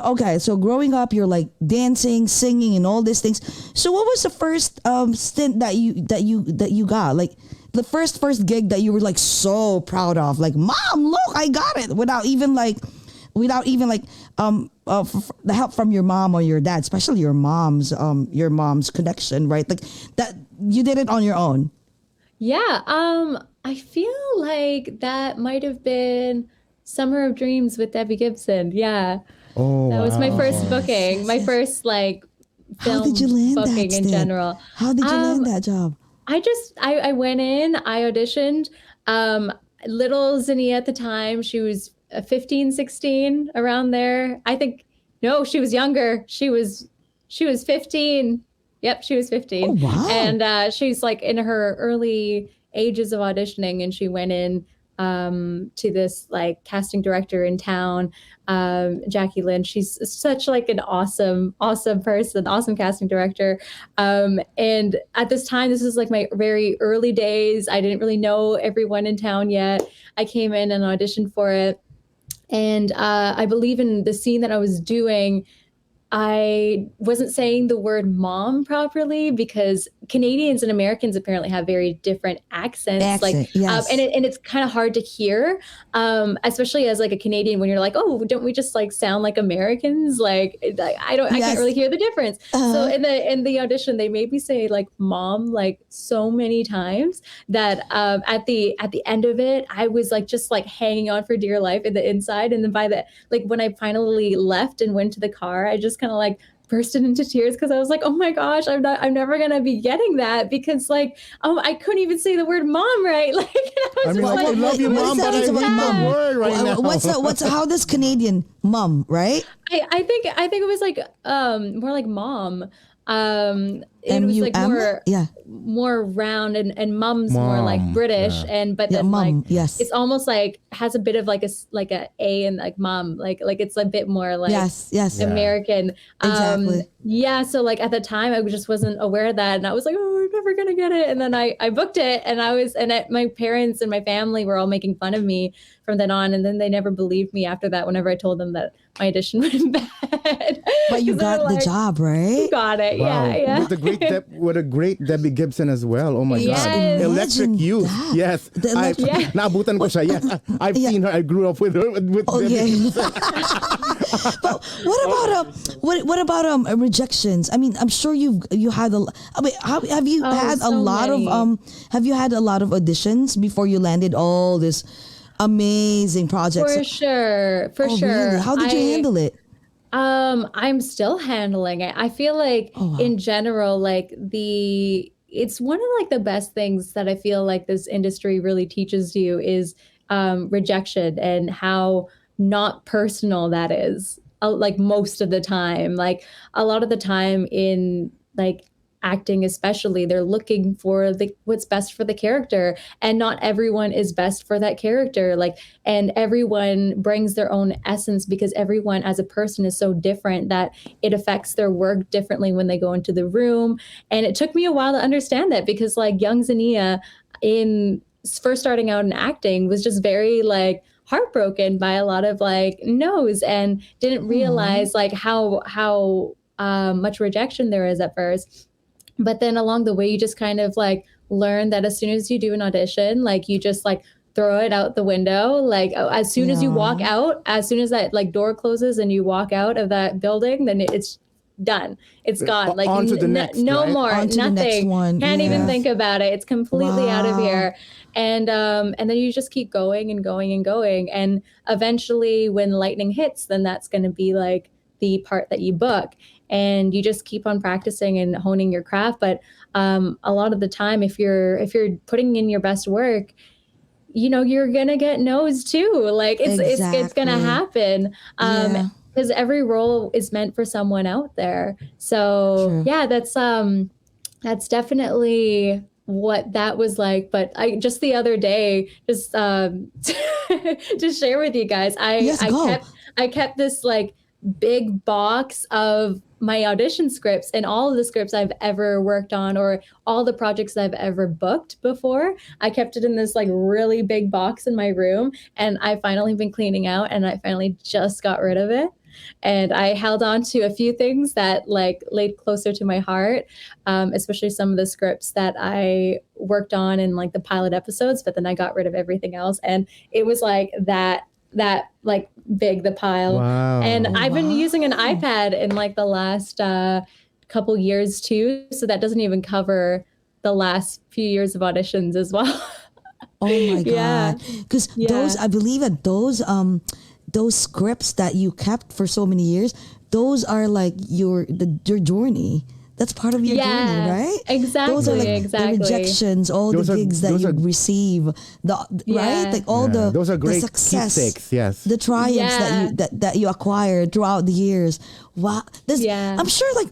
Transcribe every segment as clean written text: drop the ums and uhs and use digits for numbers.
okay, so growing up, you're like dancing, singing, and all these things. So what was the first stint that you got? Like the first gig that you were like so proud of? Like, Mom, look, I got it, without even the help from your mom or your dad, especially your mom's connection, right? Like that, you did it on your own. Yeah, I feel like that might have been Summer of Dreams with Debbie Gibson. Yeah. Oh, That was my first wow. Yes, booking, yes, my yes. first like How did you film land that booking in stint? general. How did you land Um, that job? I went in, I auditioned. Um, Little Zenia at the time, she was 15, 16, around there. I think no, she was younger. She was 15. Yep, she was Oh 15. wow. And she's like in her early ages of auditioning, and she went in to this like casting director in town, Jackie Lynn. She's such like an awesome, awesome person, awesome casting director. And at this time, this is like my very early days. I didn't really know everyone in town yet. I came in and auditioned for it. And I believe in the scene that I was doing, I wasn't saying the word mom properly because Canadians and Americans apparently have very different accents. Like, Accent, yes. and it's kind of hard to hear, especially as like a Canadian when you're like, oh, don't we just like sound like Americans? Like, I can't really Yes. hear the difference. So Uh-huh. in the audition, they made me say like mom like so many times that at the end of it, I was like just like hanging on for dear life in the inside, and then by the like when I finally left and went to the car, I just kind of like bursted into tears because I was like, oh my gosh, I'm never gonna be getting that because like I couldn't even say the word mom right. Like and I I was mean, just like, I like, love you, What it is mom, was that? but I so It's hate about that mom. sad. word right now. What's how does Canadian mom, right? I think it was like more like mom. It was like M? Yeah. more round, and mom's more like Mom. British, Yeah. and but Yeah, then like mom. Yes. it's almost like has a bit of like like a in like mom, like it's a bit more like Yes, yes. Yeah. American. Exactly. Yeah, so like at the time I just wasn't aware of that, and I was like, oh, I'm never gonna get it. And then I booked it, and my parents and my family were all making fun of me from then on, and then they never believed me after that whenever I told them that my audition went bad. But you Because they were got the like, job, you right? got it. Yeah, Wow. yeah. What a great Debbie Gibson as well. Oh my Yes, God. Yes. Electric imagine Youth. that. Yes. The I electric. Yeah. naabutan ko siya. Yes. I've Yeah. seen her. I grew up with her with Debbie Okay. Gibson. But what about rejections? I mean, I'm sure you had a. I mean, have you Oh, had a so lot of many. have you had a lot of auditions before you landed all this amazing projects? For sure. For Oh, really? sure. How did you handle it? I'm still handling it. I feel like Oh wow. in general, like it's one of like the best things that I feel like this industry really teaches you is rejection and how not personal that is. Like most of the time, like a lot of the time in like acting especially, they're looking for the what's best for the character, and not everyone is best for that character. Like, and everyone brings their own essence because everyone as a person is so different that it affects their work differently when they go into the room. And it took me a while to understand that because like young Zania in first starting out in acting was just very like heartbroken by a lot of like no's, and didn't Aw. realize like how much rejection there is at first. But then along the way, you just kind of like learn that as soon as you do an audition, like you just like throw it out the window. Like as soon as you walk Yeah. out, as soon as that like door closes and you walk out of that building, then it's done. It's gone. Like On to the next, no right? more, On to the next nothing. one. Can't even Yeah. think about it. It's completely out of Wow. here. And then you just keep going and going and going. And eventually when lightning hits, then that's going to be like the part that you book, and you just keep on practicing and honing your craft. But a lot of the time, if you're putting in your best work, you're gonna get no's too. Like it's gonna Exactly. happen. Yeah. Because every role is meant for someone out there. So True. yeah, that's definitely what that was like. But I just the other day, just to share with you guys, I Yes. I Go. kept I kept this like big box of my audition scripts and all of the scripts I've ever worked on, or all the projects I've ever booked before. I kept it in this like really big box in my room, and I finally been cleaning out, and I finally just got rid of it. And I held on to a few things that like laid closer to my heart, especially some of the scripts that I worked on in like the pilot episodes, but then I got rid of everything else. And it was like that like big, the pile. Wow. And I've been using an wow. iPad in like the last couple years too. So that doesn't even cover the last few years of auditions as well. Oh my Yeah. God. Because those, Yeah. I believe that those scripts that you kept for so many years, those are like your journey. That's part of your journey, right? Exactly. Those are like exactly. the rejections, all Those the are- gigs that those you are- receive, right? Yeah. Like all Yeah, the those are great the success, keepsakes, yes. the triumphs Yeah. that you acquired throughout the years. Wow, this Yeah. I'm sure like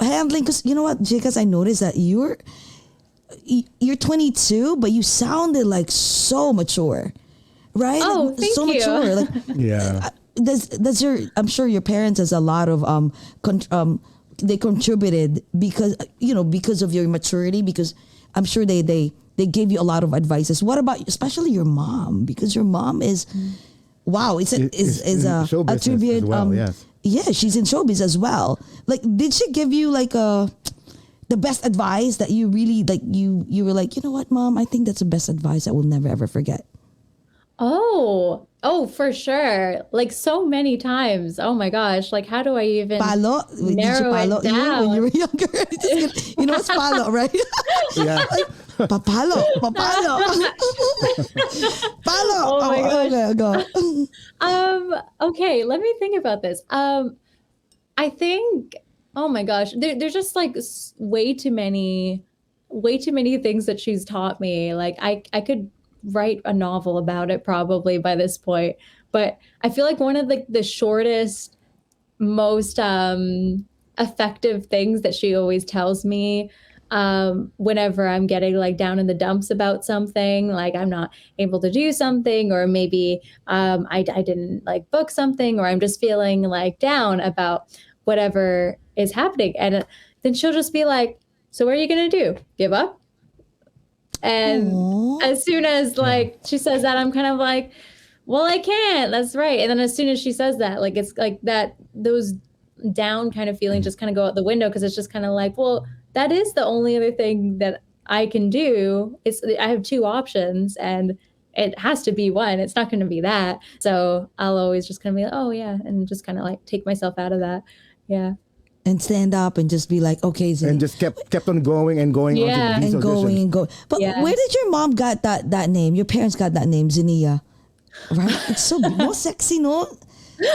handling, because you know what, Jacobs, I noticed that you're 22, but you sounded like so mature, right? Oh, Like, thank so you. mature. Like Yeah. does your, I'm sure your parents has a lot of they contributed because because of your maturity, because I'm sure they gave you a lot of advices. What about especially your mom, because your mom is wow, is in a show business tribute as well, yes. yeah, she's in showbiz as well. Like did she give you like the best advice that you really like, you were like, you know what, Mom, I think that's the best advice I will never ever forget? Oh, for sure. Like so many times. Oh my gosh. Like how do I even Palo? Did you narrow palo it you when down? you were younger? Just kidding. You know what's palo, right? Yeah. Papalo. Palo. Oh my gosh. Okay, go. Okay, let me think about this. I think, oh my gosh, there's just like way too many things that she's taught me. Like I could write a novel about it probably by this point. But I feel like one of the shortest, most effective things that she always tells me whenever I'm getting like down in the dumps about something, like I'm not able to do something, or maybe I didn't like book something, or I'm just feeling like down about whatever is happening. And then she'll just be like, so what are you going to do? Give up? And Aw. as soon as like she says that, I'm kind of like, well, I can't. That's right. And then as soon as she says that, like it's like that, those down kind of feelings just kind of go out the window, because it's just kind of like, well, that is the only other thing that I can do. I have two options, and it has to be one. It's not going to be that. So I'll always just kind of be like, oh yeah, and just kind of like take myself out of that. Yeah. And stand up and just be like, okay, Zane. And just kept on going and going on Yeah. to these and going auditions. and going. But Yeah. where did your mom got that name? Your parents got that name, Zenia, right? It's so no sexy, no,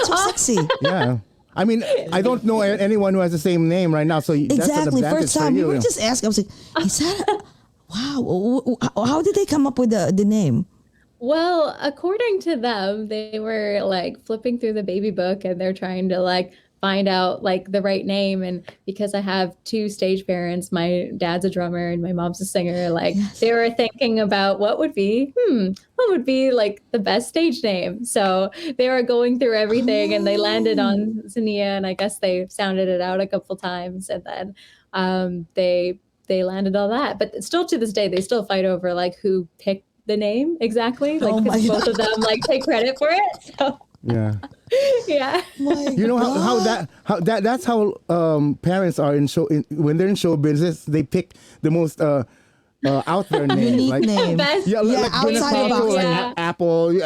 so sexy. Yeah. I mean, I don't know anyone who has the same name right now, so that's an Exactly. advantage First for time we you. were just asking. I was like, is that? Wow. How did they come up with the name? Well, according to them, they were like flipping through the baby book, and they're trying to like find out like the right name. And because I have two stage parents, my dad's a drummer and my mom's a singer, like Yes. they were thinking about what would be like the best stage name. So they were going through everything, and they landed on Zenia, and I guess they sounded it out a couple times, and then they landed on that. But still to this day, they still fight over like who picked the name exactly, like Oh my 'cause both of them like take credit for it. So Yeah. yeah. You know how that's how parents are when they're in show business, they pick the most out there names, Unique like name. Best yeah, Yeah, like outside Gwyneth of Paltrow, box. like Yeah. Apple,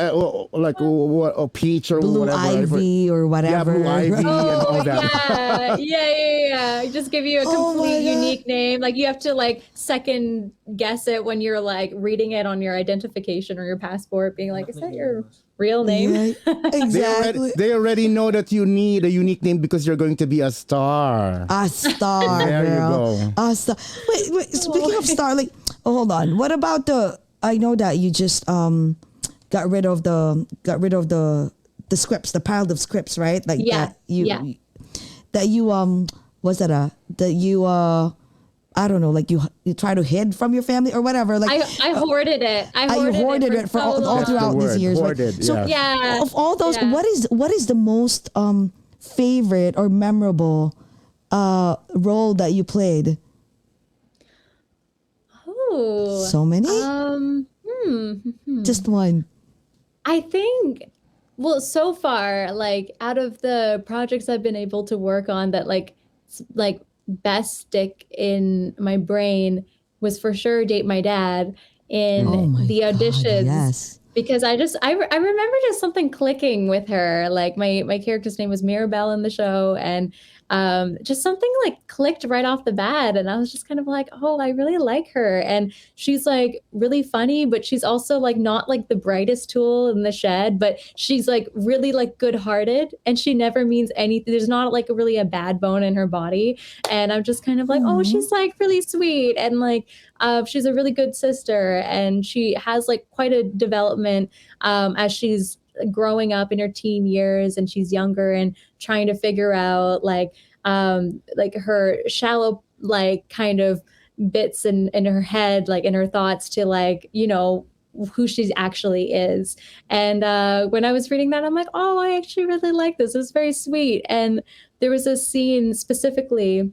or like or Peach or Blue whatever. Ivy or Yeah, whatever. Blue Ivy and Oh all that. yeah. Just give you a Oh my complete God. unique name. Like you have to like second guess it when you're like reading it on your identification or your passport, being like, is that your real name? Yeah, exactly. They already know that you need a unique name because you're going to be a star. A star, There you girl. go. A star. Wait. Speaking of star, like, oh, hold on. What about I know that you just got rid of the scripts, the pile of scripts, right? Like Yeah, that you was that you I don't know, like you try to hide from your family or whatever. Like I hoarded it. I you hoarded it for so all long. throughout these word, years. Right? hoarded, So yeah. of all those, Yeah. what is the most favorite or memorable role that you played? Oh. So many? Hmm. Just one. I think Well, so far, like out of the projects I've been able to work on that like best stick in my brain was for sure Date My Dad Oh in my the God, auditions yes. because I remember just something clicking with her. Like my character's name was Mirabelle in the show, and just something like clicked right off the bat, and I was just kind of like, oh, I really like her, and she's like really funny, but she's also like not like the brightest tool in the shed, but she's like really like good-hearted, and she never means anything. There's not like really a bad bone in her body, and I'm just kind of like, oh, Aw. she's like really sweet, and like she's a really good sister, and she has like quite a development as she's growing up in her teen years, and she's younger and trying to figure out like her shallow like kind of bits in her head, like in her thoughts, to like, you know, who she actually is. And when I was reading that, I'm like, oh, I actually really like this. It's very sweet. And there was a scene specifically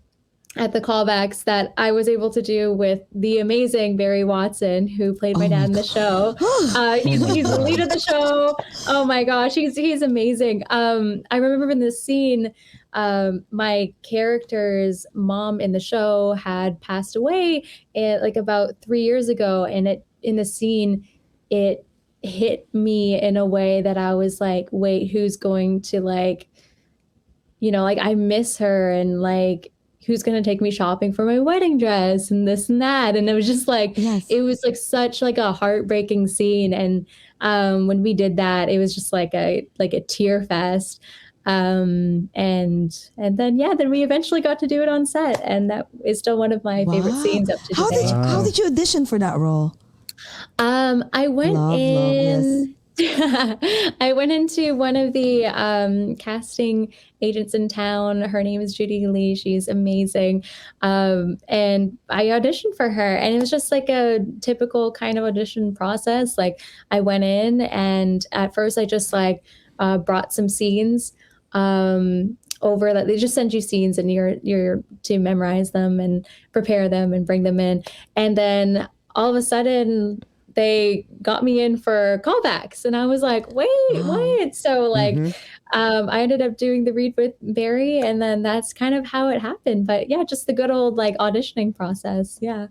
at the callbacks that I was able to do with the amazing Barry Watson, who played my Oh dad my in the show. God. Oh my He's the lead God. of the show. Oh my gosh, he's amazing. I remember in this scene, my character's mom in the show had passed away like about 3 years ago, and it in the scene, it hit me in a way that I was like, wait, who's going to like, you know, like I miss her, and like who's going to take me shopping for my wedding dress and this and that. And it was just like, Yes. it was like such like a heartbreaking scene. And when we did that, it was just like a tear fest. And then, yeah, then we eventually got to do it on set. And that is still one of my favorite Wow. scenes up to How did today. how Wow. did you audition for that role? I went Love, yes. in. I went into one of the casting agents in town. Her name is Judy Lee. She's amazing. And I auditioned for her, and it was just like a typical kind of audition process. Like I went in, and at first I just like brought some scenes over that they just send you scenes, and you're to memorize them and prepare them and bring them in. And then all of a sudden they got me in for callbacks, and I was like, wait, Wow. what? So like Mm-hmm. I ended up doing the read with Barry, and then that's kind of how it happened. But yeah, just the good old like auditioning process. Yeah.